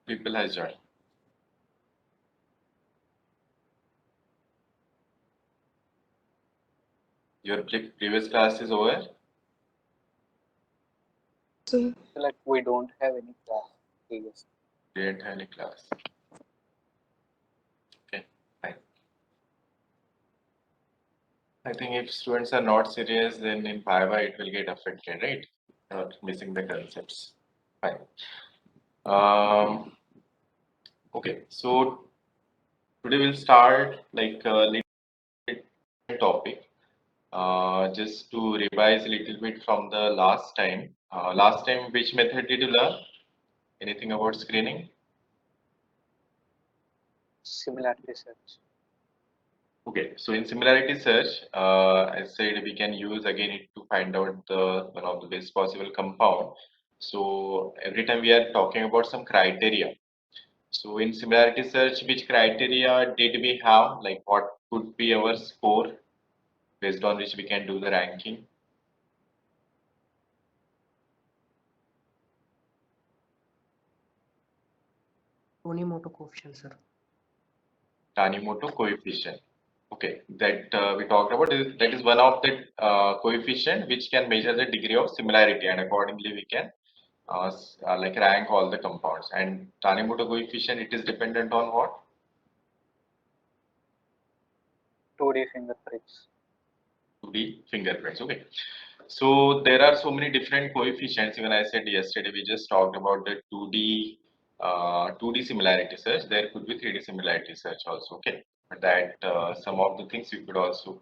people has joined? Your previous class is over? Like we don't have any class previous. Didn't have any class. Okay, fine. I think if students are not serious, then in Viva it will get affected, right? Not missing the concepts. Fine. Okay, so today we'll start like a little topic. Just to revise a little bit from the last time. Last time, which method did you learn? Anything about screening? Similarity search. Okay, so in similarity search, I said we can use again it to find out the one of the best possible compound. So every time we are talking about some criteria. So in similarity search, which criteria did we have? Like what could be our score based on which we can do the ranking? Tanimoto coefficient, sir. Tanimoto coefficient. Okay, that we talked about that is one of the coefficient which can measure the degree of similarity, and accordingly we can like rank all the compounds. And Tanimoto coefficient, it is dependent on what? 2D fingerprints. 2D fingerprints. Okay. So there are so many different coefficients. Even I said yesterday, we just talked about the 2D similarity search. There could be 3D similarity search also. Okay, but that some of the things you could also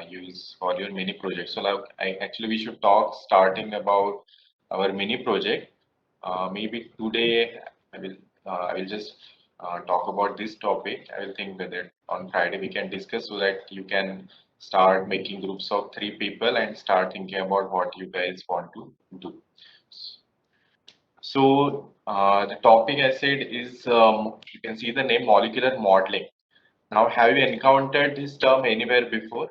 use for your mini project. So like, actually we should talk starting about our mini project. Maybe today I will just talk about this topic. I will think whether on Friday we can discuss so that you can start making groups of 3 people and start thinking about what you guys want to do. So the topic I said is you can see the name molecular modeling. Now, have you encountered this term anywhere before?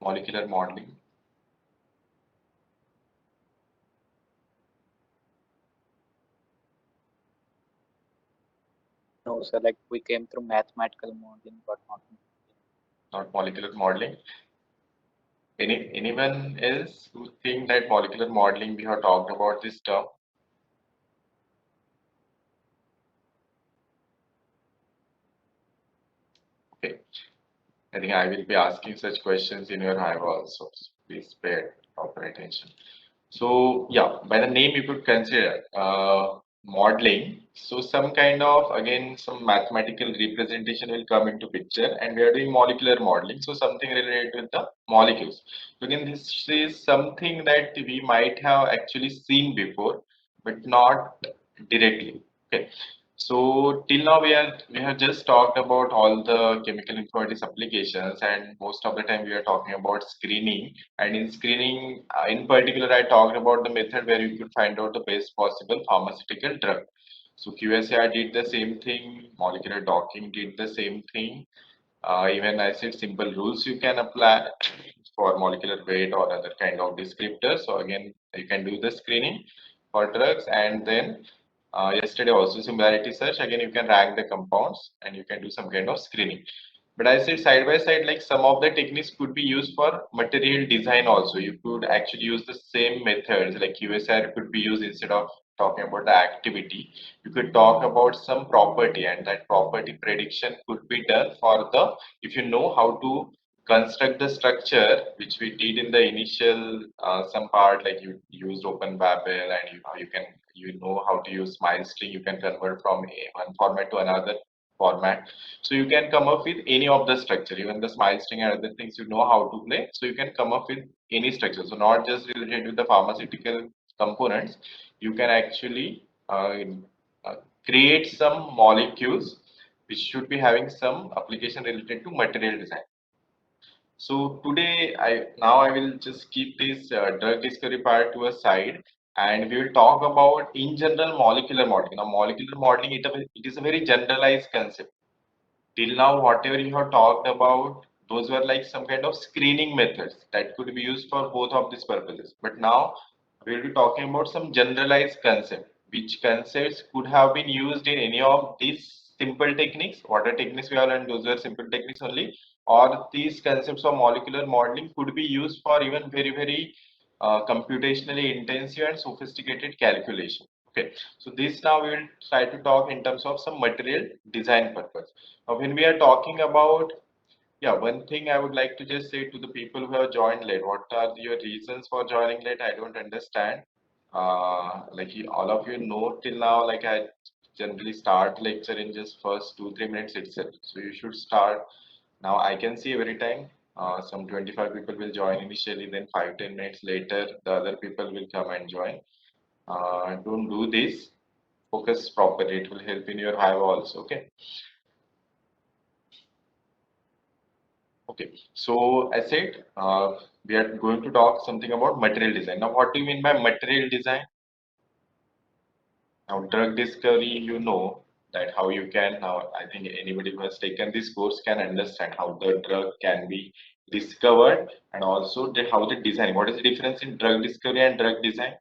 Molecular modeling. No, sir. Like we came through mathematical modeling, but Not molecular modeling. Anyone else who think that molecular modeling we have talked about this term? Okay. I think I will be asking such questions in your Hive also. So please pay proper attention. So yeah, by the name you could consider modeling. So some kind of again some mathematical representation will come into picture, and we are doing molecular modeling. So something related with the molecules. So again, this is something that we might have actually seen before, but not directly. Okay. So till now we have just talked about all the chemical informatics applications, and most of the time we are talking about screening. And in screening, in particular, I talked about the method where you could find out the best possible pharmaceutical drug. So QSAR did the same thing, molecular docking did the same thing. Even I said simple rules you can apply for molecular weight or other kind of descriptors. So again, you can do the screening for drugs, and then yesterday also similarity search. Again, you can rank the compounds and you can do some kind of screening. But I said side by side, like some of the techniques could be used for material design also. You could actually use the same methods, like QSR could be used instead of talking about the activity. You could talk about some property, and that property prediction could be done for the, if you know how to construct the structure, which we did in the initial some part, like you used Open Babel, and you can how to use smile string. You can convert from one format to another format, so you can come up with any of the structure, even the smile string and other things you know how to play. So you can come up with any structure. So not just related with the pharmaceutical components, you can actually create some molecules which should be having some application related to material design. So today, I will just keep this drug discovery part to a side, and we will talk about in general molecular modeling. Now, molecular modeling it is a very generalized concept. Till now, whatever you have talked about, those were like some kind of screening methods that could be used for both of these purposes. But now, we'll be talking about some generalized concept. Which concepts could have been used in any of these simple techniques? What are techniques we have learned? Those were simple techniques only. Or these concepts of molecular modeling could be used for even very computationally intensive and sophisticated calculation. Okay, so this now we will try to talk in terms of some material design purpose. Now, when we are talking about, yeah, one thing I would like to just say to the people who have joined late, what are your reasons for joining late? I don't understand. Like all of you know till now, like I generally start lecture in just first 2-3 minutes itself. So you should start now. I can see every time some 25 people will join initially, then 5-10 minutes later, the other people will come and join. Don't do this. Focus properly. It will help in your Viva also. Okay. Okay, so I said we are going to talk something about material design. Now, what do you mean by material design? Now, drug discovery, you know that how you can now. I think anybody who has taken this course can understand how the drug can be discovered and also how the design. What is the difference in drug discovery and drug design?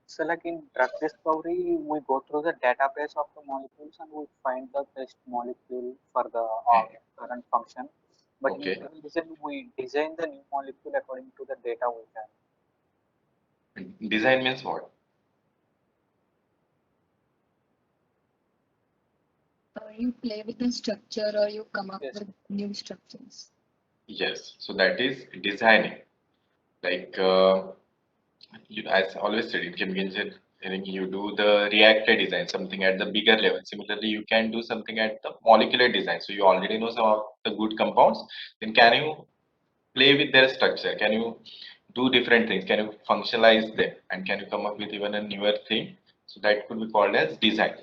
So like in drug discovery, we go through the database of the molecules and we find the best molecule for the current function. But in Okay, material design, we design the new molecule according to the data we have. design means what? You play with the structure or you come up Yes. with new structures. Yes, so that is designing. Like as always said in chemical engineering, you do the reactor design, something at the bigger level. Similarly, you can do something at the molecular design. So you already know some of the good compounds. Then can you play with their structure? Can you do different things? Can you functionalize them? And can you come up with even a newer thing? So that could be called as design.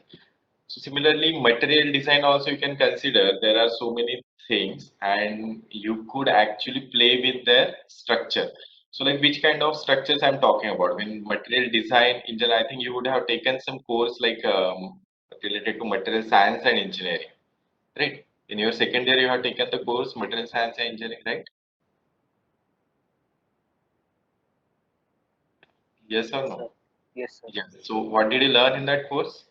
So similarly, material design also you can consider. There are so many things, and you could actually play with their structure. So like which kind of structures I'm talking about? When material design in general, I think you would have taken some course like related to material science and engineering, right? In your second year, you have taken the course material science and engineering, right? Yes or Yes, no? sir. Yes, sir. Yes. So what did you learn in that course?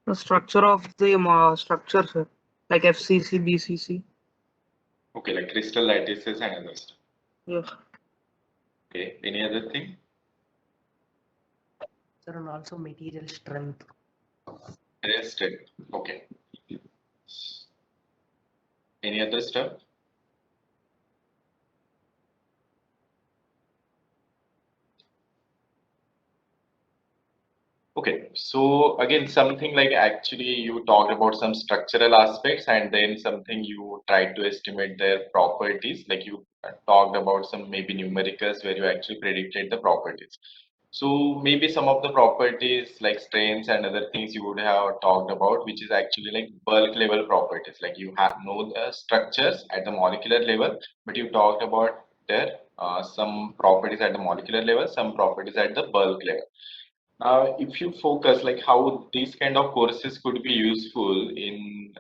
The structure of the structure, sir, like FCC, BCC. Okay, like crystal lattices and other stuff. Yes. Okay. Any other thing? Sir, and also material strength. Rested. Okay. Any other stuff? Okay, so again, something like actually you talked about some structural aspects and then something you tried to estimate their properties, like you talked about some maybe numericals where you actually predicted the properties. So maybe some of the properties like strains and other things you would have talked about, which is actually like bulk level properties. Like you have know the structures at the molecular level, but you talked about their some properties at the molecular level, some properties at the bulk level. If you focus like how these kind of courses could be useful in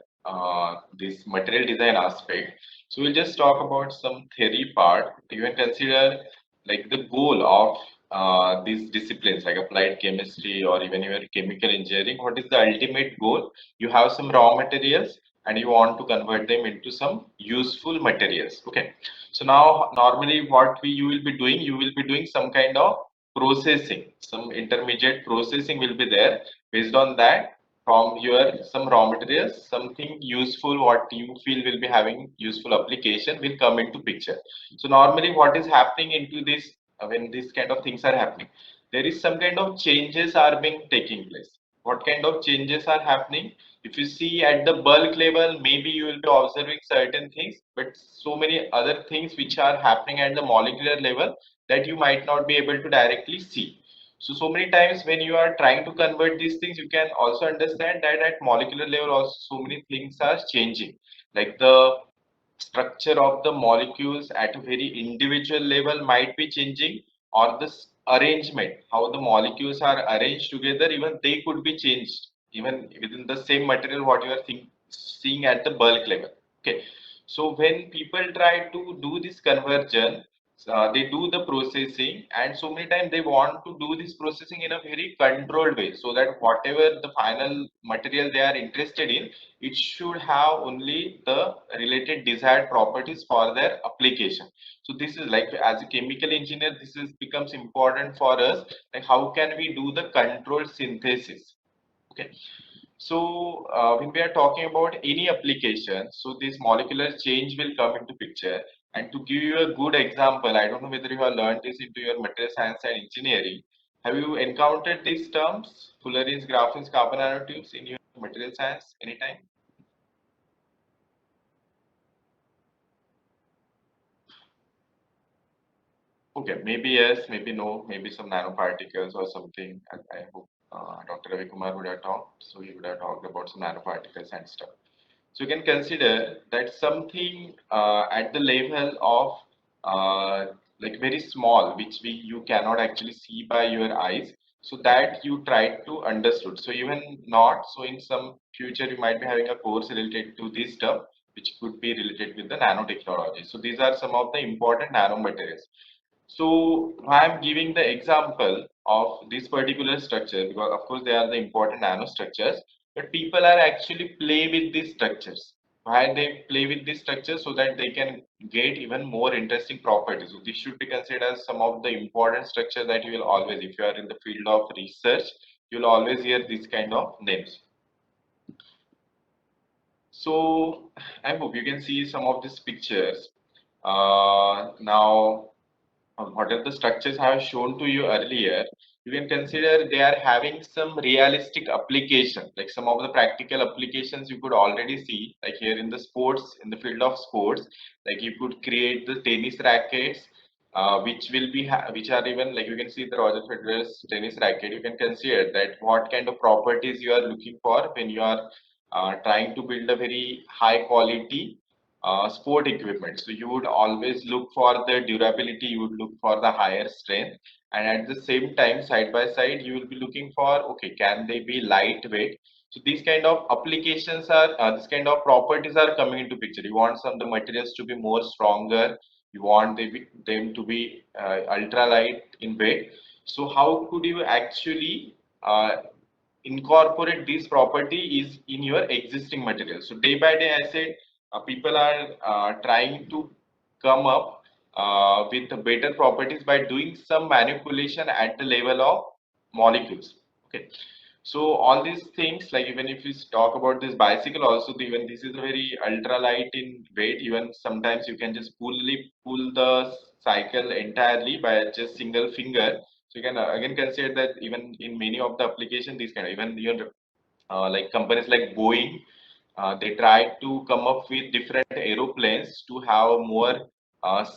this material design aspect, so we'll just talk about some theory part. You can consider like the goal of these disciplines like applied chemistry or even your chemical engineering. What is the ultimate goal? You have some raw materials and you want to convert them into some useful materials. Okay. So now normally what you will be doing, you will be doing some kind of processing, some intermediate processing will be there. Based on that, from your some raw materials, something useful what you feel will be having useful application will come into picture. So normally what is happening into this when these kind of things are happening, there is some kind of changes are being taking place. What kind of changes are happening? If you see at the bulk level, maybe you will be observing certain things, but so many other things which are happening at the molecular level that you might not be able to directly see. So many times when you are trying to convert these things, you can also understand that at molecular level also so many things are changing. Like the structure of the molecules at a very individual level might be changing, or the arrangement, how the molecules are arranged together, even they could be changed, even within the same material, what you are seeing at the bulk level. Okay, so when people try to do this conversion, they do the processing, and so many times they want to do this processing in a very controlled way, so that whatever the final material they are interested in, it should have only the related desired properties for their application. So this is like, as a chemical engineer, this is becomes important for us, like how can we do the controlled synthesis. Okay, so when we are talking about any application, so this molecular change will come into picture. And to give you a good example, I don't know whether you have learned this into your material science and engineering. Have you encountered these terms, fullerenes, graphenes, carbon nanotubes, in your material science anytime? Okay, maybe yes, maybe no, maybe some nanoparticles or something. I hope Dr. Ravi Kumar would have talked, so he would have talked about some nanoparticles and stuff. So you can consider that something at the level of like very small, which you cannot actually see by your eyes, so that you try to understood. So even not, so in some future you might be having a course related to this stuff, which could be related with the nanotechnology. So these are some of the important nanomaterials. So I'm giving the example of this particular structure because of course they are the important nanostructures, but people are actually play with these structures. Why they play with these structures? So that they can get even more interesting properties. So this should be considered as some of the important structure that you will always, if you are in the field of research, you will always hear these kind of names. So I hope you can see some of these pictures. Now what are the structures I have shown to you earlier, you can consider they are having some realistic application, like some of the practical applications you could already see, like here in the sports, in the field of sports, like you could create the tennis rackets, which will be which are even like you can see the Roger Federer's tennis racket. You can consider that what kind of properties you are looking for when you are trying to build a very high quality sport equipment. So you would always look for the durability, you would look for the higher strength, and at the same time, side by side, you will be looking for, okay, can they be lightweight? So these kind of applications are, this kind of properties are coming into picture. You want some of the materials to be more stronger, you want them to be ultra light in weight. So how could you actually incorporate this property is in your existing material? So day by day, I said people are trying to come up with the better properties by doing some manipulation at the level of molecules. Okay, so all these things, like even if we talk about this bicycle also, even this is a very ultra light in weight. Even sometimes you can just pull the cycle entirely by just single finger. So you can again consider that even in many of the applications, these kind of, even your like companies like Boeing, they try to come up with different aeroplanes to have more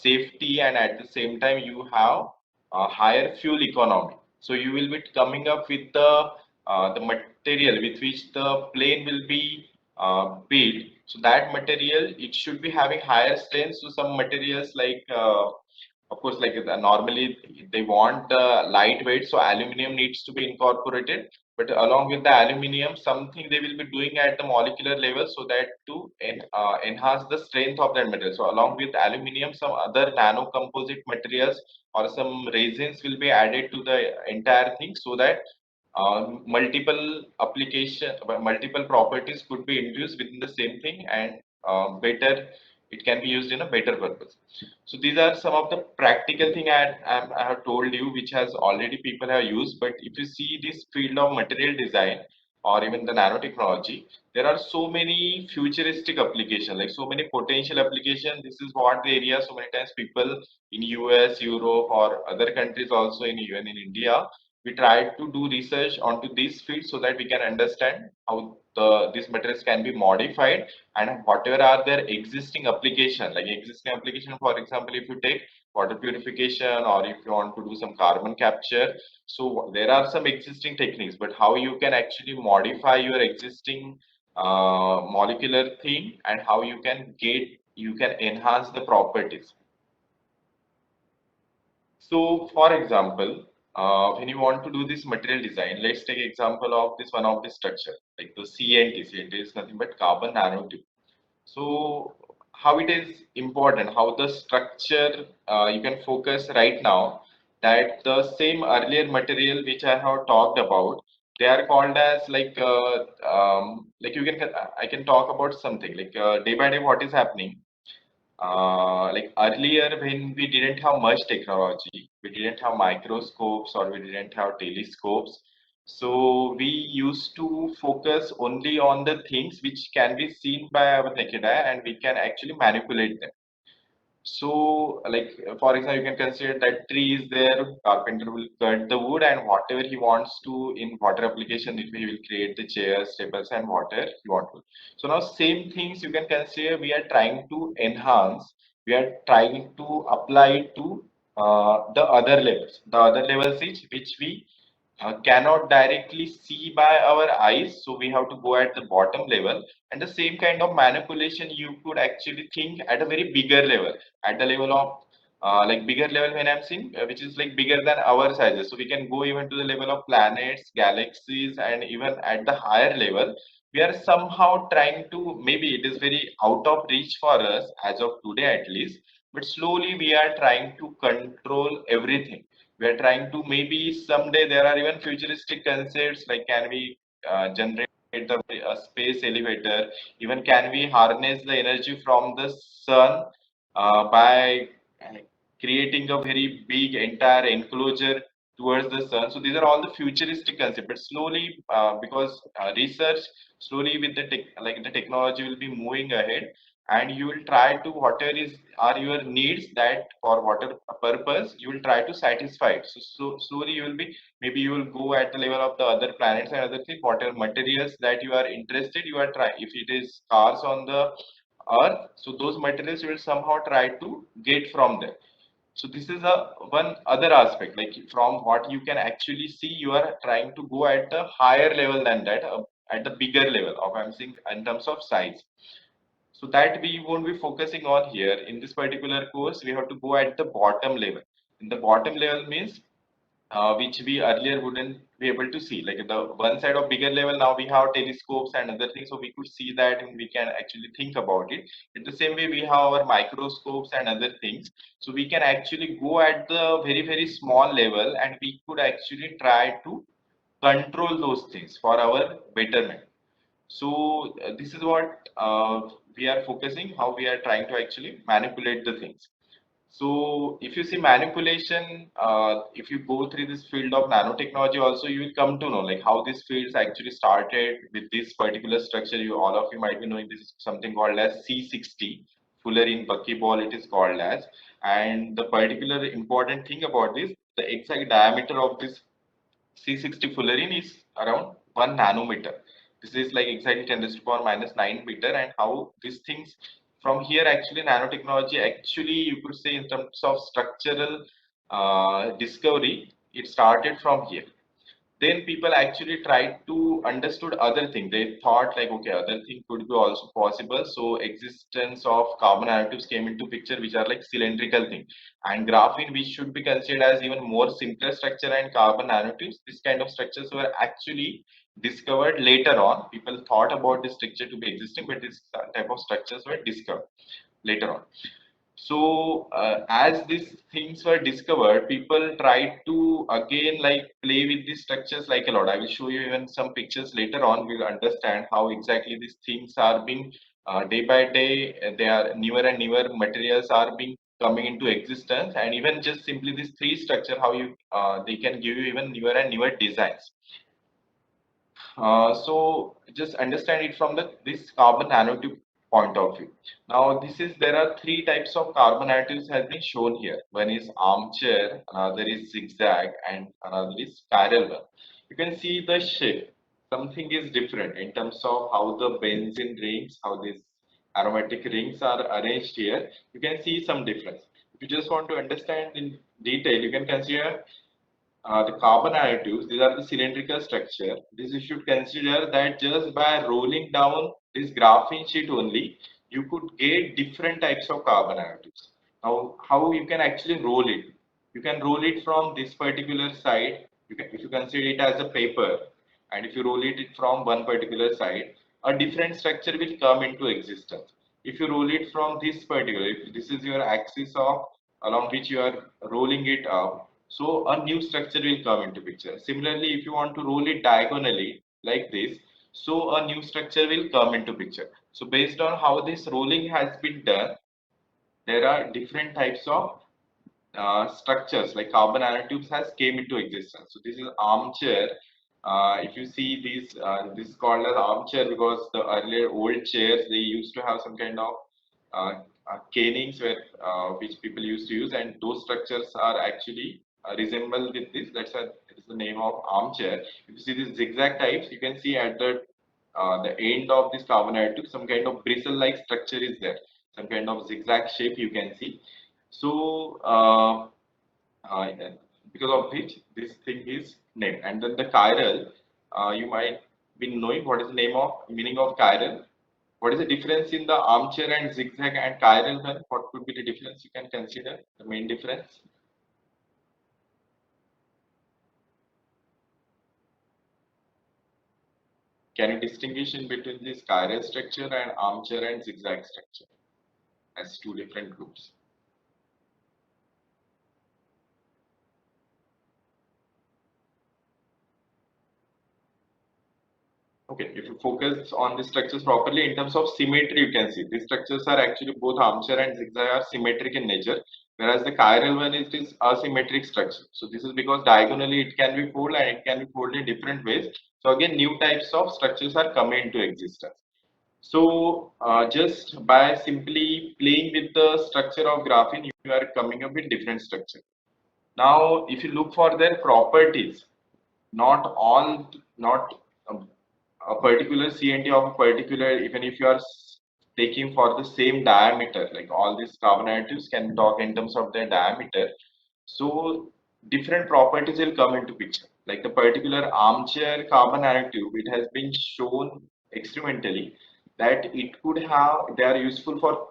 safety, and at the same time you have higher fuel economy. So you will be coming up with the material with which the plane will be built. So that material, it should be having higher strength. So some materials like of course, like normally they want lightweight, so aluminum needs to be incorporated. But along with the aluminum, something they will be doing at the molecular level so that to enhance the strength of that material. So along with aluminum, some other nano composite materials or some resins will be added to the entire thing, so that multiple properties could be introduced within the same thing, and better, it can be used in a better purpose. So these are some of the practical thing I have told you, which has already people have used. But if you see this field of material design or even the nanotechnology, there are so many futuristic applications, like so many potential applications. This is what the area so many times people in US, Europe, or other countries also, in even in India, we try to do research onto this field so that we can understand how these materials can be modified, and whatever are their existing application, like existing application, for example, if you take water purification, or if you want to do some carbon capture, so there are some existing techniques, but how you can actually modify your existing molecular thing, and how you can enhance the properties. So for example, when you want to do this material design, let's take example of this one of the structure, like the CNT. CNT is nothing but carbon nanotube. So how it is important, how the structure you can focus right now, that the same earlier material which I have talked about, they are called as like you can I can talk about something like day by day what is happening. Like earlier when we didn't have much technology, we didn't have microscopes or we didn't have telescopes. So we used to focus only on the things which can be seen by our naked eye and we can actually manipulate them. So, like for example, you can consider that tree is there, carpenter will cut the wood and whatever he wants to in water application, he will create the chairs, tables, and whatever he want to. So now same things you can consider we are trying to enhance, we are trying to apply it to the other levels. The other levels is which we cannot directly see by our eyes, so we have to go at the bottom level, and the same kind of manipulation you could actually think at a very bigger level, at the level of like bigger level when I'm saying which is like bigger than our sizes, so we can go even to the level of planets, galaxies, and even at the higher level we are somehow trying to, maybe it is very out of reach for us as of today at least, but slowly we are trying to control everything. We are trying to, maybe someday there are even futuristic concepts like can we generate a space elevator, even can we harness the energy from the sun by uh, creating a very big entire enclosure towards the sun. So these are all the futuristic concepts, but slowly because research slowly with the like the technology will be moving ahead, and you will try to whatever is are your needs, that for whatever purpose you will try to satisfy it. So slowly you will be, maybe you will go at the level of the other planets and other things, whatever materials that you are interested, you are trying, if it is cars on the earth, so those materials you will somehow try to get from them. So this is a one other aspect, like from what you can actually see, you are trying to go at a higher level than that, at the bigger level of, I'm saying, in terms of size. So that we won't be focusing on here in this particular course. We have to go at the bottom level. In the bottom level means which we earlier wouldn't be able to see. Like the one side of bigger level, now we have telescopes and other things, so we could see that and we can actually think about it. In the same way, we have our microscopes and other things, so we can actually go at the very small level and we could actually try to control those things for our betterment. So this is what we are focusing, how we are trying to actually manipulate the things. So if you see manipulation, if you go through this field of nanotechnology also, you will come to know like how this fields actually started with this particular structure. You, all of you might be knowing, this is something called as C60, fullerene buckyball it is called as. And the particular important thing about this, the exact diameter of this C60 fullerene is around 1 nanometer. This is like exactly 10 raised to power minus 9 meter, and how these things from here actually nanotechnology actually you could say in terms of structural discovery, it started from here. Then people actually tried to understood other thing. They thought like, okay, other thing could be also possible. So existence of carbon nanotubes came into picture, which are like cylindrical thing, and graphene, which should be considered as even more simpler structure, and carbon nanotubes, this kind of structures were actually discovered later on. People thought about this structure to be existing, but this type of structures were discovered later on. So as these things were discovered, people tried to again like play with these structures like a lot. I will show you even some pictures later on. We'll understand how exactly these things are being day by day. They are newer and newer materials are being coming into existence, and even just simply these three structure, how you they can give you even newer and newer designs. So just understand it from the this carbon nanotube point of view. Now this is, there are three types of carbon nanotubes has been shown here. One is armchair, another is zigzag, and another is spiral one. You can see the shape. Something is different in terms of how the benzene rings, how these aromatic rings are arranged here. You can see some difference. If you just want to understand in detail, you can consider the carbon nanotubes. These are the cylindrical structure. This you should consider that just by rolling down this graphene sheet only, you could get different types of carbon nanotubes. Now, how you can actually roll it? you can roll it from this particular side. If you consider it as a paper, and if you roll it from one particular side, a different structure will come into existence. If you roll it from this particular, if this is your axis of along which you are rolling it up, so a new structure will come into picture. Similarly, if you want to roll it diagonally like this, so a new structure will come into picture. So based on how this rolling has been done, there are different types of structures like carbon nanotubes has came into existence. So this is armchair. If you see these, this is called as armchair because the earlier old chairs, they used to have some kind of uh, canings where which people used to use, and those structures are actually resemble with this. That's why it is the name of armchair. If you see these zigzag types, you can see at the end of this carbon nanotube, some kind of bristle-like structure is there. Some kind of zigzag shape you can see. So uh, because of which this thing is named. And then the chiral, you might be knowing what is the name of meaning of chiral. What is the difference in the armchair and zigzag and chiral one? What could be the difference you can consider, the main difference? Can you distinguish in between this chiral structure and armchair and zigzag structure as two different groups? Okay, if you focus on the structures properly in terms of symmetry, you can see these structures are actually both armchair and zigzag are symmetric in nature, whereas the chiral one is asymmetric structure. So this is because diagonally it can be folded and it can be folded in different ways. So again, new types of structures are coming into existence. So just by simply playing with the structure of graphene, you are coming up with different structure. Now, if you look for their properties, not all, not a particular CNT of a particular, even if you are taking for the same diameter, like all these carbon nanotubes can talk in terms of their diameter. So different properties will come into picture. Like the particular armchair carbon nanotube, it has been shown experimentally that it could have, they are useful for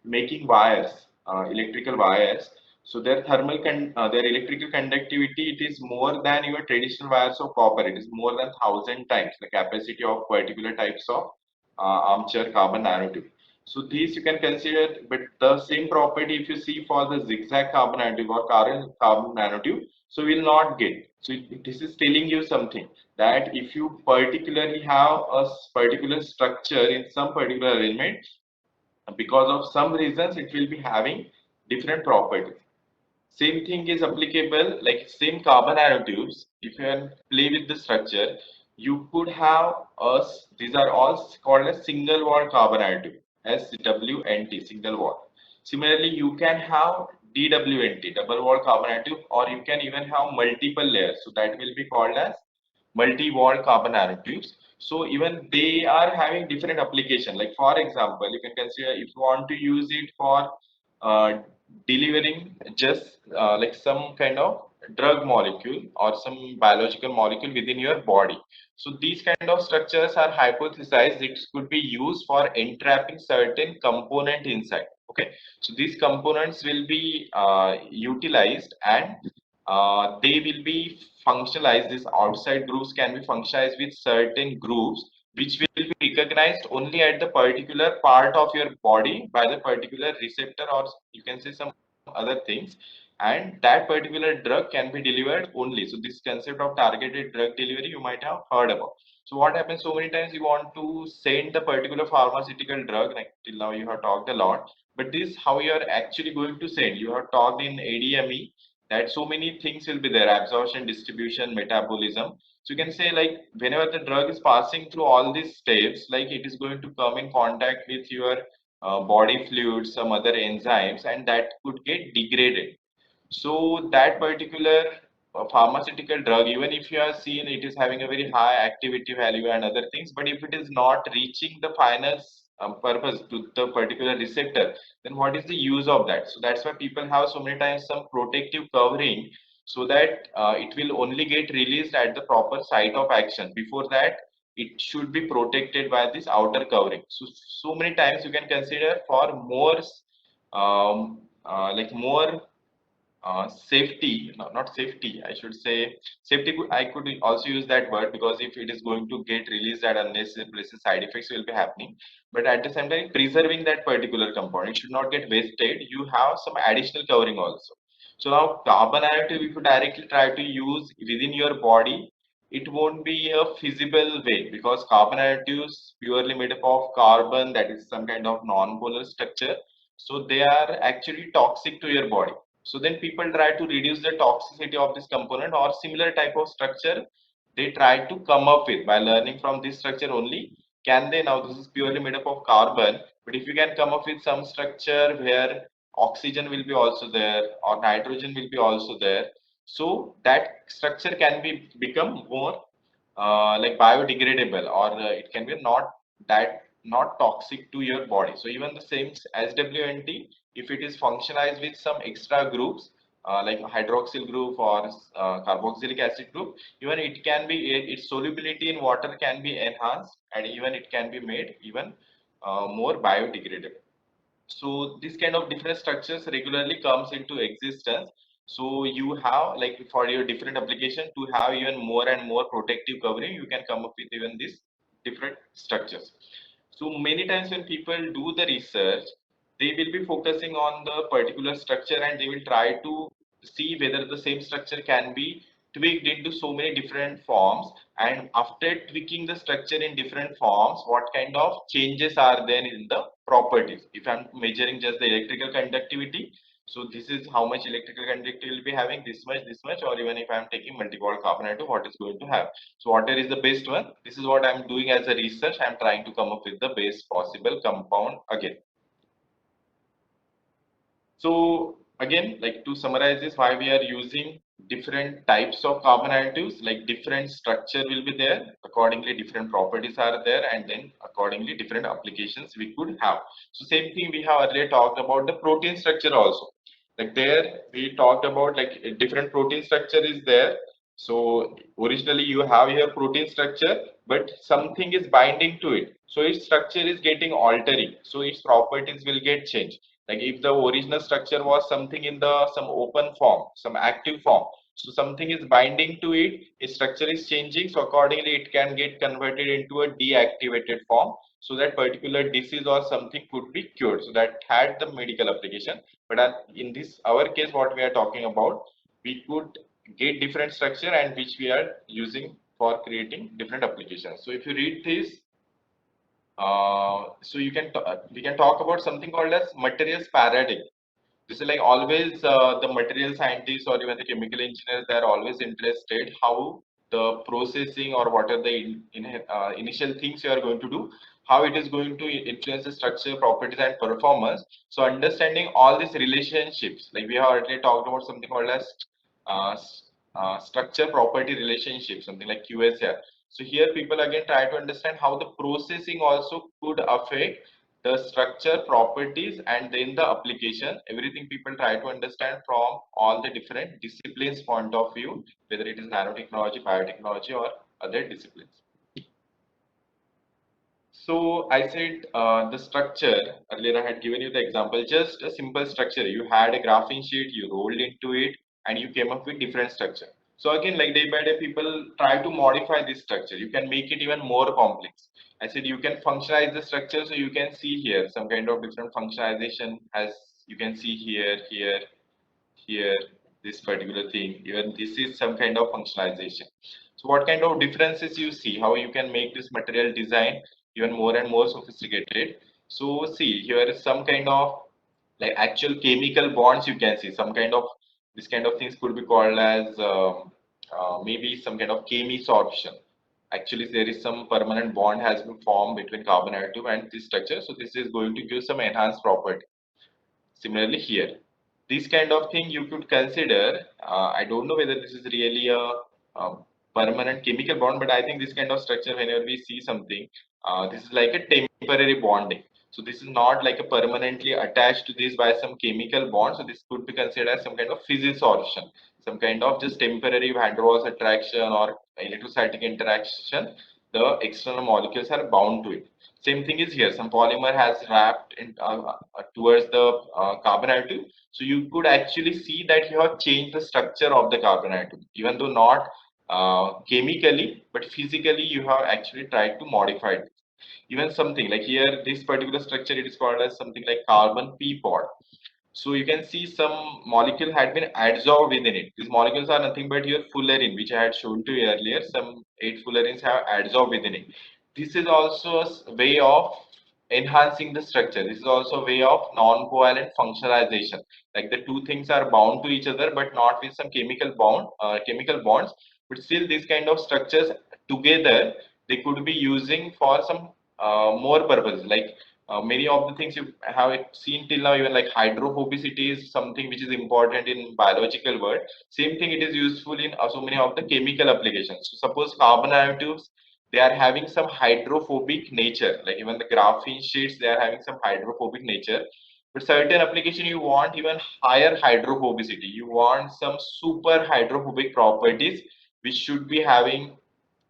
making wires, electrical wires. So their their electrical conductivity, it is more than your traditional wires of copper. It is more than 1,000 times the capacity of particular types of armchair carbon nanotube. So these you can consider, but the same property if you see for the zigzag carbon nanotube or carbon nanotube, so will not get. So this is telling you something that if you particularly have a particular structure in some particular arrangement, because of some reasons it will be having different properties. Same thing is applicable, like same carbon nanotubes. If you can play with the structure, you could have us. These are all called as single wall carbon nanotube, SWNT, single wall. Similarly, you can have DWNT, double wall carbon nanotube, or you can even have multiple layers. So that will be called as multi-wall carbon nanotubes. So even they are having different application. Like for example, you can consider if you want to use it for uh, delivering just like some kind of drug molecule or some biological molecule within your body. So these kind of structures are hypothesized it could be used for entrapping certain component inside. Okay, so these components will be utilized and they will be functionalized. These outside groups can be functionalized with certain groups which will be recognized only at the particular part of your body by the particular receptor, or you can say some other things, and that particular drug can be delivered only. So this concept of targeted drug delivery you might have heard about. So what happens, so many times you want to send the particular pharmaceutical drug, like till now you have talked a lot, but this how you are actually going to send. You have talked in ADME that so many things will be there: absorption, distribution, metabolism. So you can say like whenever the drug is passing through all these steps, like it is going to come in contact with your body fluids, some other enzymes, and that could get degraded. So that particular pharmaceutical drug, even if you are seen it is having a very high activity value and other things, but if it is not reaching the final purpose to the particular receptor, then what is the use of that? So that's why people have so many times some protective covering so that it will only get released at the proper site of action. Before that, it should be protected by this outer covering. So many times you can consider for more like more safety, no, not safety, I should say safety. I could also use that word, because if it is going to get released at unnecessary places, side effects will be happening. But at the same time, preserving that particular component, it should not get wasted. You have some additional covering also. So now carbon nanotube, if you directly try to use within your body, it won't be a feasible way, because carbon nanotubes purely made up of carbon, that is some kind of non-polar structure. So they are actually toxic to your body. So then people try to reduce the toxicity of this component or similar type of structure they try to come up with by learning from this structure only. Can they, now this is purely made up of carbon, but if you can come up with some structure where oxygen will be also there or nitrogen will be also there, so that structure can be become more like biodegradable, or it can be not toxic to your body. So even the same SWNT, if it is functionalized with some extra groups like hydroxyl group or carboxylic acid group, even it can be its solubility in water can be enhanced, and even it can be made even more biodegradable. So this kind of different structures regularly comes into existence. So you have, like, for your different application to have even more and more protective covering, you can come up with even these different structures. So many times when people do the research, they will be focusing on the particular structure, and they will try to see whether the same structure can be tweaked into so many different forms. And after tweaking the structure in different forms, what kind of changes are there in the properties? If I'm measuring just the electrical conductivity, so this is how much electrical conductivity will be having, this much, or even if I'm taking multi-walled carbon nanotube, what is going to have. So whatever is the best one, this is what I'm doing as a research. I'm trying to come up with the best possible compound again. So again, like, to summarize this, why we are using different types of carbon nanotubes, like different structure will be there, accordingly different properties are there, and then accordingly different applications we could have. So same thing we have earlier talked about the protein structure also. Like there we talked about, like, a different protein structure is there. So originally you have your protein structure, but something is binding to it. So its structure is getting altering. So its properties will get changed. Like if the original structure was something in the some open form, some active form, so something is binding to it, its structure is changing, so accordingly it can get converted into a deactivated form, so that particular disease or something could be cured. So that had the medical application. But in this our case, what we are talking about, we could get different structure and which we are using for creating different applications. So if you read this, so you can we can talk about something called as materials paradigm. This is like always the material scientists or even the chemical engineers, they are always interested how the processing or what are the initial things you are going to do, how it is going to influence the structure, properties, and performance. So understanding all these relationships, like we have already talked about something called as uh, structure property relationship, something like QSR. So here people again try to understand how the processing also could affect the structure properties and then the application. Everything people try to understand from all the different disciplines point of view, whether it is nanotechnology, biotechnology, or other disciplines. So I said the structure earlier, I had given you the example, just a simple structure. You had a graphene sheet, you rolled into it, and you came up with different structure. So again, like day by day, people try to modify this structure. You can make it even more complex. I said you can functionalize the structure, so you can see here some kind of different functionalization, as you can see here, here, this particular thing. Even this is some kind of functionalization. So what kind of differences you see, how you can make this material design even more and more sophisticated. So see, here is some kind of like actual chemical bonds you can see, some kind of this kind of things could be called as maybe some kind of chemisorption. Actually, there is some permanent bond has been formed between carbon atom and this structure. So this is going to give some enhanced property. Similarly here, this kind of thing you could consider. I don't know whether this is really a permanent chemical bond, but I think this kind of structure, whenever we see something, this is like a temporary bonding. So this is not like a permanently attached to this by some chemical bond. So this could be considered as some kind of physisorption, some kind of just temporary van der Waals attraction or electrostatic interaction. the external molecules are bound to it. Same thing is here. Some polymer has wrapped in towards the carbon atom. So you could actually see that you have changed the structure of the carbon atom, even though not chemically, but physically you have actually tried to modify it. Even something like here, this particular structure, it is called as something like carbon p pod. So you can see some molecule had been adsorbed within it. These molecules are nothing but your fullerene, which I had shown to you earlier. Some 8 fullerenes have adsorbed within it. This is also a way of enhancing the structure. This is also a way of non-covalent functionalization. Like the two things are bound to each other, but not with some chemical bonds. But still, these kind of structures together, they could be using for some more purposes. Like many of the things you have seen till now, even like hydrophobicity is something which is important in biological world. Same thing, it is useful in so many of the chemical applications. So suppose carbon nanotubes, they are having some hydrophobic nature, like even the graphene sheets, they are having some hydrophobic nature. But certain application you want even higher hydrophobicity, you want some super hydrophobic properties which should be having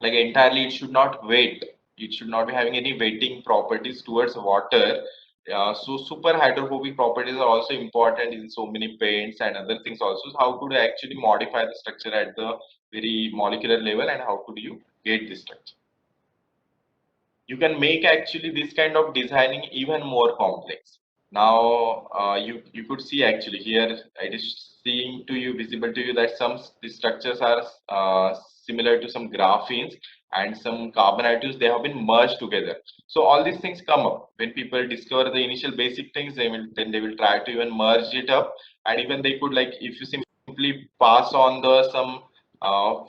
like entirely, it should not wet, it should not be having any wetting properties towards water. So super hydrophobic properties are also important in so many paints and other things also. So how could you actually modify the structure at the very molecular level, and how could you get this structure? You can make actually this kind of designing even more complex. Now you could see actually here it is seeing to you, visible to you, that some these structures are similar to some graphenes and some carbon atoms, they have been merged together. So all these things come up when people discover the initial basic things, they will try to even merge it up. And even they could, like if you simply pass on the some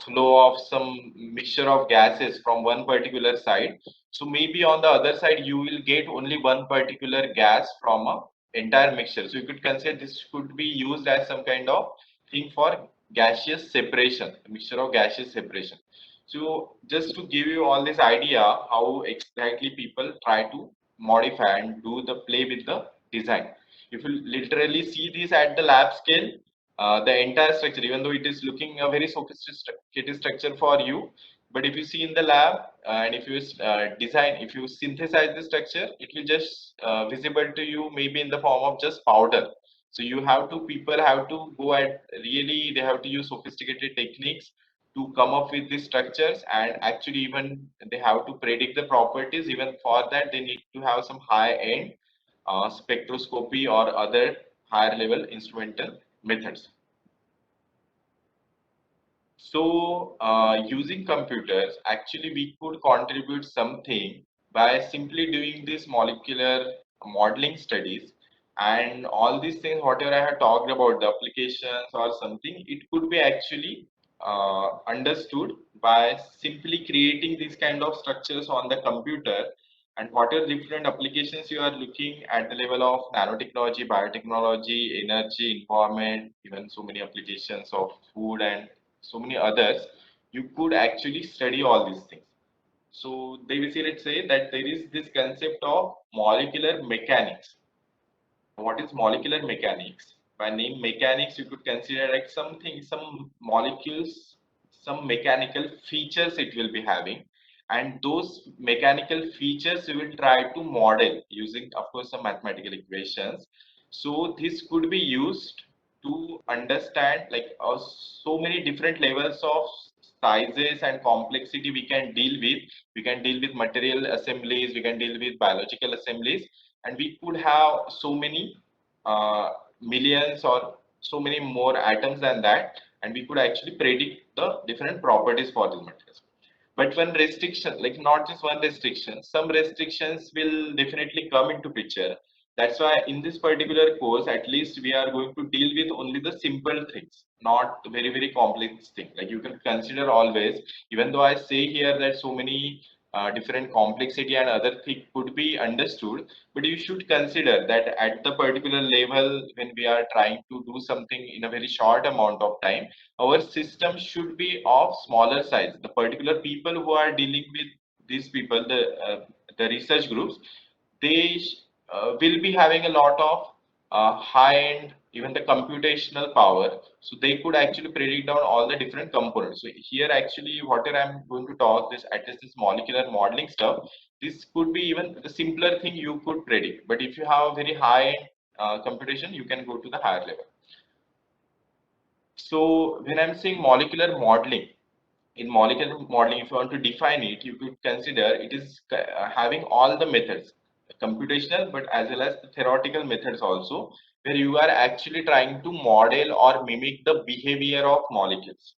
flow of some mixture of gases from one particular side, so maybe on the other side you will get only one particular gas from a entire mixture. So you could consider this could be used as some kind of thing for gaseous separation, a mixture of gaseous separation. So just to give you all this idea how exactly people try to modify and do the play with the design. If you literally see this at the lab scale, the entire structure, even though it is looking a very sophisticated structure for you, but if you see in the lab and if you design, if you synthesize the structure, it will just visible to you maybe in the form of just powder. So you have to, people have to go at really, they have to use sophisticated techniques to come up with these structures, and actually even they have to predict the properties. Even for that they need to have some high end spectroscopy or other higher level instrumental methods. So using computers, actually we could contribute something by simply doing this molecular modeling studies, and all these things, whatever I have talked about, the applications or something, it could be actually understood by simply creating these kind of structures on the computer. And whatever different applications you are looking at the level of nanotechnology, biotechnology, energy, environment, even so many applications of food and so many others, you could actually study all these things. So they basically say that there is this concept of molecular mechanics. What is molecular mechanics? By name mechanics, you could consider like something, some molecules, some mechanical features it will be having, and those mechanical features we will try to model using, of course, some mathematical equations. So this could be used to understand like so many different levels of sizes and complexity we can deal with. We can deal with material assemblies, we can deal with biological assemblies, and we could have so many millions or so many more atoms than that, and we could actually predict the different properties for these materials. But one restriction, like not just one restriction, some restrictions will definitely come into picture. That's why in this particular course, at least we are going to deal with only the simple things, not very, very complex things. Like you can consider always, even though I say here that so many different complexity and other things could be understood, but you should consider that at the particular level, when we are trying to do something in a very short amount of time, our system should be of smaller size. The particular people who are dealing with these people, the research groups, they will be having a lot of high end even the computational power. So they could actually predict down all the different components. So here actually whatever I'm going to talk this, at least this molecular modeling stuff, this could be even the simpler thing you could predict. But if you have very high computation, you can go to the higher level. So when I'm saying molecular modeling, in molecular modeling, if you want to define it, you could consider it is having all the methods, computational, but as well as the theoretical methods also, where you are actually trying to model or mimic the behavior of molecules.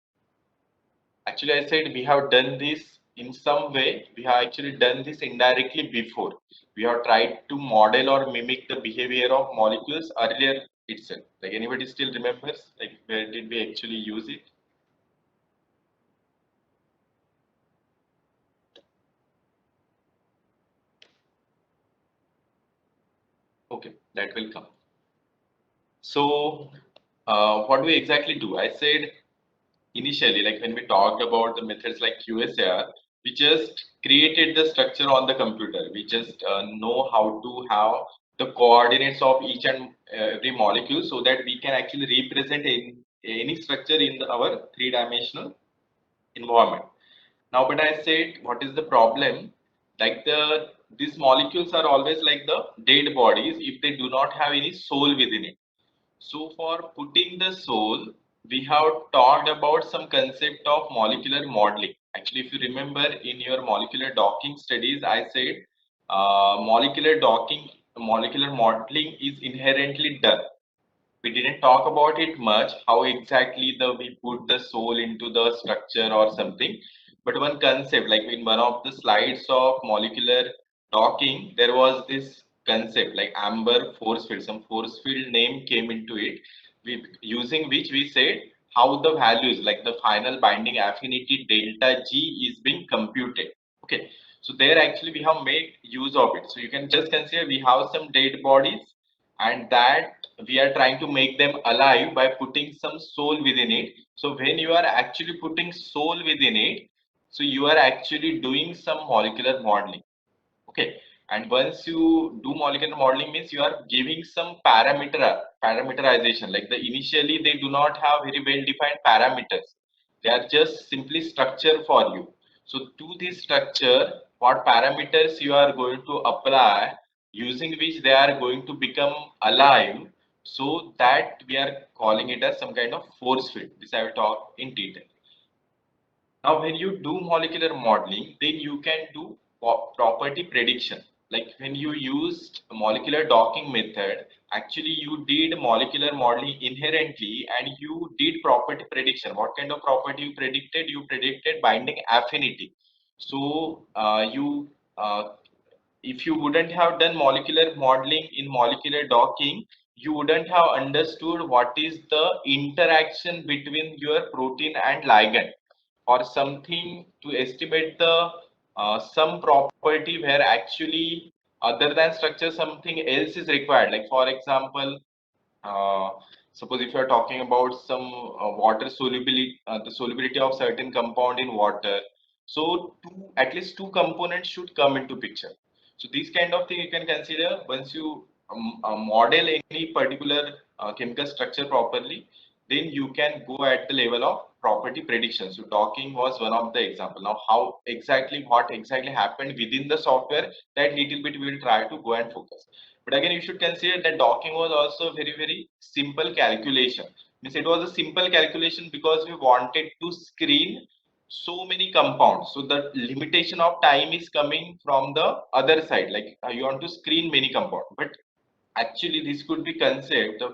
Actually, I said we have done this in some way. We have actually done this indirectly before. We have tried to model or mimic the behavior of molecules earlier itself. Like anybody still remembers, like where did we actually use it? Okay, that will come. So, what do we exactly do? I said initially, like when we talked about the methods like QSAR, we just created the structure on the computer. We just know how to have the coordinates of each and every molecule so that we can actually represent any structure in our three-dimensional environment. Now, but I said, what is the problem? Like these molecules are always like the dead bodies if they do not have any soul within it. So for putting the soul, we have talked about some concept of molecular modeling. Actually, if you remember in your molecular docking studies, I said molecular modeling is inherently done. We didn't talk about it much, how exactly we put the soul into the structure or something. But one concept, like in one of the slides of molecular docking, there was this concept like amber force field, some force field name came into it, using which we said how the values like the final binding affinity delta G is being computed. Okay, so there actually we have made use of it. So you can just consider we have some dead bodies and that we are trying to make them alive by putting some soul within it. So when you are actually putting soul within it, so you are actually doing some molecular modeling. Okay, and once you do molecular modeling means you are giving some parameterization, like the initially they do not have very well defined parameters, they are just simply structure for you. So to this structure, what parameters you are going to apply, using which they are going to become alive, so that we are calling it as some kind of force field. This I will talk in detail. Now, when you do molecular modeling, then you can do property prediction. Like when you used molecular docking method, actually you did molecular modeling inherently and you did property prediction. What kind of property you predicted? You predicted binding affinity. So if you wouldn't have done molecular modeling in molecular docking, you wouldn't have understood what is the interaction between your protein and ligand or something to estimate the some property where actually other than structure something else is required. Like for example, uh, suppose if you are talking about some water solubility, the solubility of certain compound in water, so at least two components should come into picture. So these kind of thing you can consider once you model any particular chemical structure properly, then you can go at the level of property prediction. So docking was one of the example. Now how exactly what exactly happened within the software, that little bit we will try to go and focus. But again, you should consider that docking was also very simple calculation. Means it was a simple calculation because we wanted to screen so many compounds. So the limitation of time is coming from the other side. Like you want to screen many compounds, but actually this could be the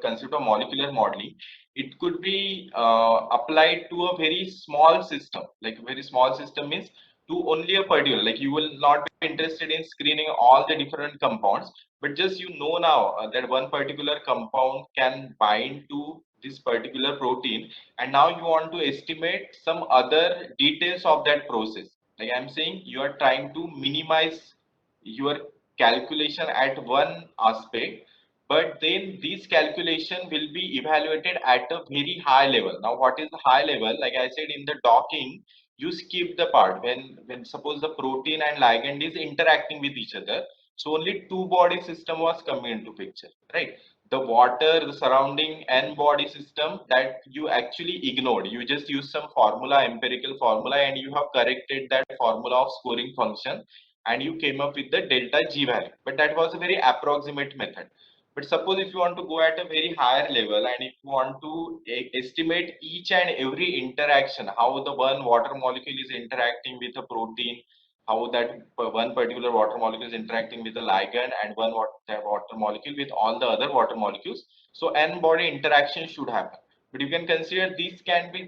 concept of molecular modeling. It could be applied to a very small system. Like a very small system means to only a particular, like you will not be interested in screening all the different compounds, but just you know now that one particular compound can bind to this particular protein, and now you want to estimate some other details of that process. Like I'm saying, you are trying to minimize your calculation at one aspect, but then this calculation will be evaluated at a very high level. Now what is the high level? Like I said, in the docking you skip the part when suppose the protein and ligand is interacting with each other, so only two body system was coming into picture, right? the water, the surrounding and body system that you actually ignored. You just use some formula, empirical formula, and you have corrected that formula of scoring function, and you came up with the delta G value. But that was a very approximate method. But suppose if you want to go at a very higher level and if you want to estimate each and every interaction, how the one water molecule is interacting with a protein, how that one particular water molecule is interacting with the ligand and one water molecule with all the other water molecules. So n-body interaction should happen. But you can consider these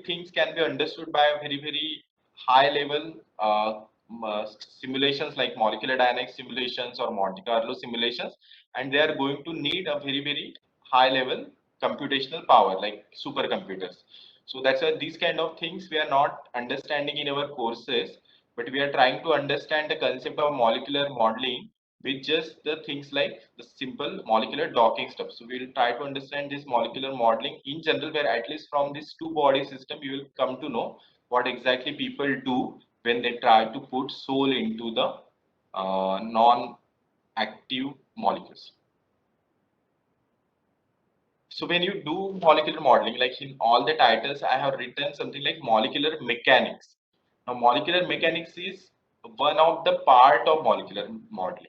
things can be understood by a very high level simulations like molecular dynamics simulations or Monte Carlo simulations, and they are going to need a very high level computational power like supercomputers. So that's why these kind of things we are not understanding in our courses, but we are trying to understand the concept of molecular modeling with just the things like the simple molecular docking stuff. So we'll try to understand this molecular modeling in general, where at least from this two body system you will come to know what exactly people do when they try to put soul into the non-active molecules. So when you do molecular modeling, like in all the titles, I have written something like molecular mechanics. Now, molecular mechanics is one of the part of molecular modeling.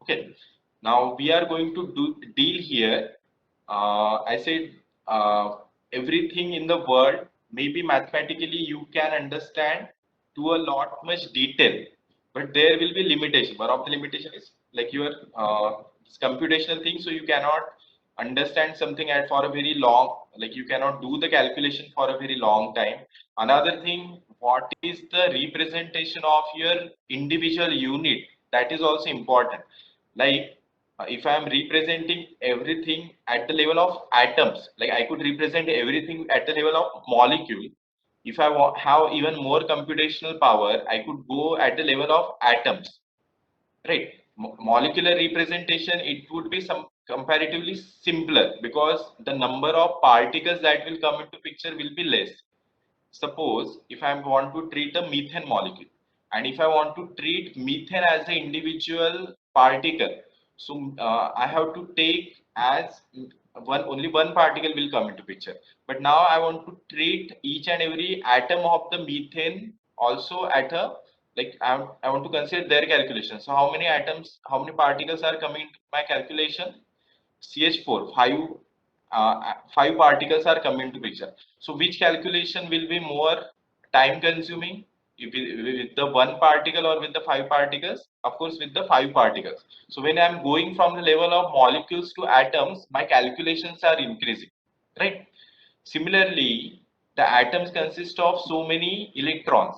Okay. Now we are going to deal here. I said everything in the world, maybe mathematically you can understand to a lot much detail, but there will be limitation. One of the limitation is like your computational thing, so you cannot understand something at for a very long, like you cannot do the calculation for a very long time. Another thing, what is the representation of your individual unit, that is also important. Like if I am representing everything at the level of atoms, like I could represent everything at the level of molecule. If I have even more computational power, I could go at the level of atoms, right? Molecular representation, it would be some comparatively simpler because the number of particles that will come into picture will be less. Suppose if I want to treat a methane molecule, and if I want to treat methane as an individual particle, so I have to take as only one particle will come into picture. But now I want to treat each and every atom of the methane also at a, like I want to consider their calculation. So how many atoms, how many particles are coming into my calculation? CH4, five particles are coming to picture. So which calculation will be more time consuming? With the one particle or with the five particles? Of course, with the five particles. So when I'm going from the level of molecules to atoms, my calculations are increasing, right? Similarly, the atoms consist of so many electrons,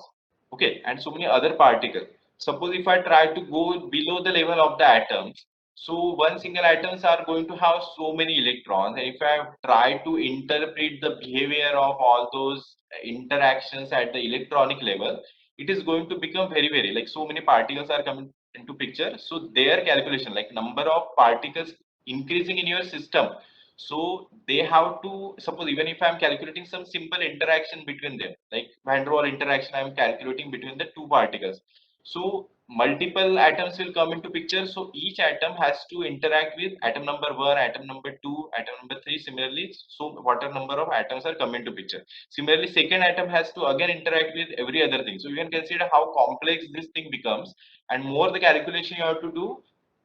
okay, and so many other particles. Suppose if I try to go below the level of the atoms, so one single atoms are going to have so many electrons, and if I try to interpret the behavior of all those interactions at the electronic level, it is going to become very like so many particles are coming into picture. So their calculation, like number of particles increasing in your system, so they have to, suppose even if I'm calculating some simple interaction between them, like van der Waals interaction, I'm calculating between the two particles. So multiple atoms will come into picture. So each atom has to interact with atom number 1, atom number 2, atom number 3. Similarly, so whatever number of atoms are coming to picture. Similarly, second atom has to again interact with every other thing. So you can consider how complex this thing becomes, and more the calculation you have to do,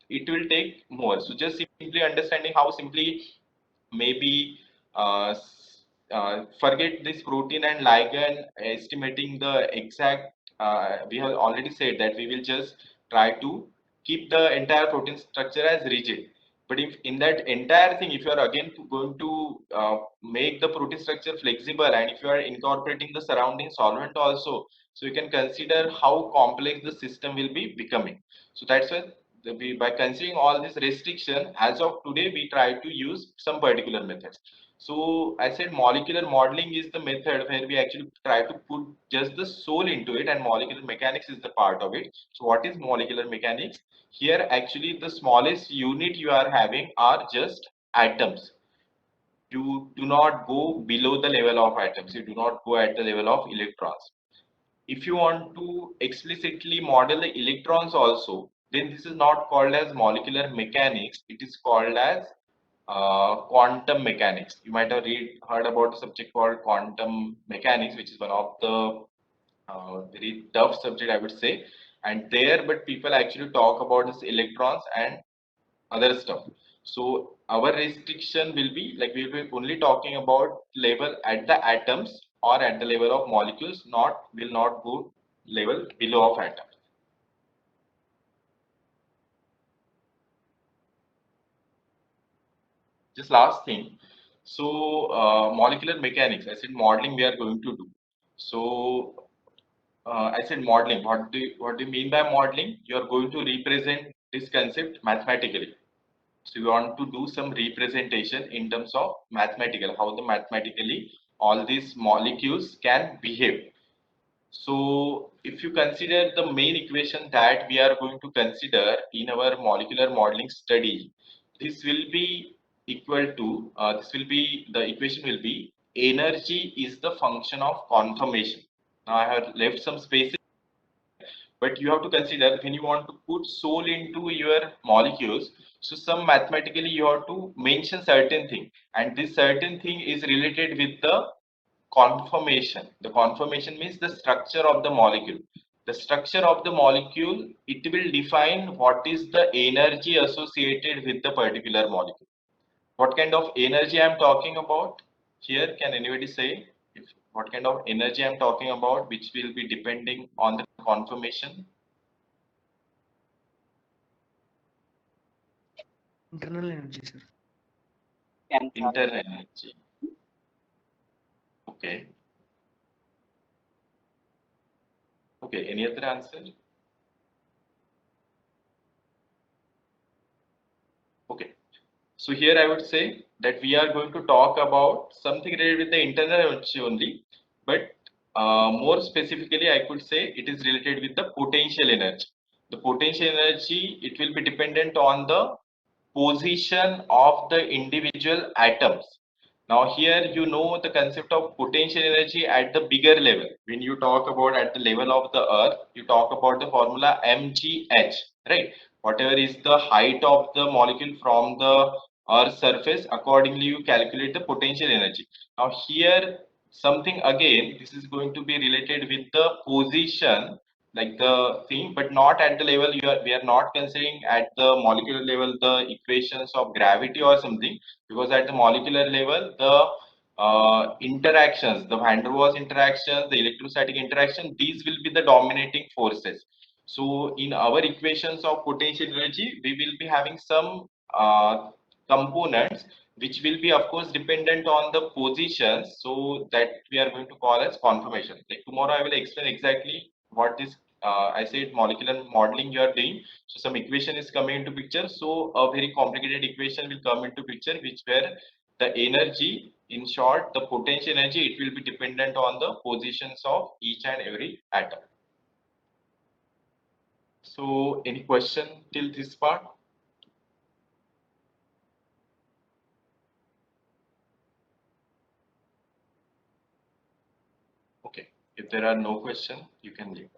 it will take more. So just simply understanding how simply maybe forget this protein and ligand estimating the exact, we have already said that we will just try to keep the entire protein structure as rigid. But if in that entire thing, if you are again going to make the protein structure flexible, and if you are incorporating the surrounding solvent also, so you can consider how complex the system will be becoming. So that's why by considering all this restriction, as of today we try to use some particular methods. So I said molecular modeling is the method where we actually try to put just the soul into it, and molecular mechanics is the part of it. So what is molecular mechanics? Here actually the smallest unit you are having are just atoms. You do not go below the level of atoms, you do not go at the level of electrons. If you want to explicitly model the electrons also, then this is not called as molecular mechanics, it is called as quantum mechanics. You might have heard about a subject called quantum mechanics, which is one of the very tough subject, I would say. And there, but people actually talk about this electrons and other stuff. So our restriction will be like we will be only talking about level at the atoms or at the level of molecules, will not go level below of atoms. Just last thing. So molecular mechanics, I said modeling we are going to do. So I said modeling. What do you mean by modeling? You are going to represent this concept mathematically. So you want to do some representation in terms of mathematical, how the mathematically all these molecules can behave. So if you consider the main equation that we are going to consider in our molecular modeling study, this will be equal to, the equation will be energy is the function of conformation. Now I have left some spaces, but you have to consider when you want to put soul into your molecules, so some mathematically you have to mention certain thing, and this certain thing is related with the conformation. The conformation means the structure of the molecule. The structure of the molecule, it will define what is the energy associated with the particular molecule. What kind of energy I am talking about here? Can anybody say what kind of energy I am talking about, which will be depending on the conformation? Internal energy, sir. Internal energy. Okay. Okay. Any other answer? Okay. So here I would say that we are going to talk about something related with the internal energy only, but more specifically, I could say it is related with the potential energy. The potential energy, it will be dependent on the position of the individual atoms. Now here you know the concept of potential energy at the bigger level. When you talk about at the level of the earth, you talk about the formula mgh, right? Whatever is the height of the molecule from the earth surface, accordingly you calculate the potential energy. Now here something again, this is going to be related with the position, like the thing, but not at the level we are not considering at the molecular level the equations of gravity or something, because at the molecular level the interactions, the van der Waals interactions, the electrostatic interaction, these will be the dominating forces. So in our equations of potential energy, we will be having some components which will be of course dependent on the positions, so that we are going to call as conformation. Like tomorrow I will explain exactly what is I said molecular modeling you are doing. So some equation is coming into picture. So a very complicated equation will come into picture, which where the energy, in short, the potential energy, it will be dependent on the positions of each and every atom. So any question till this part? Okay. If there are no questions, you can leave.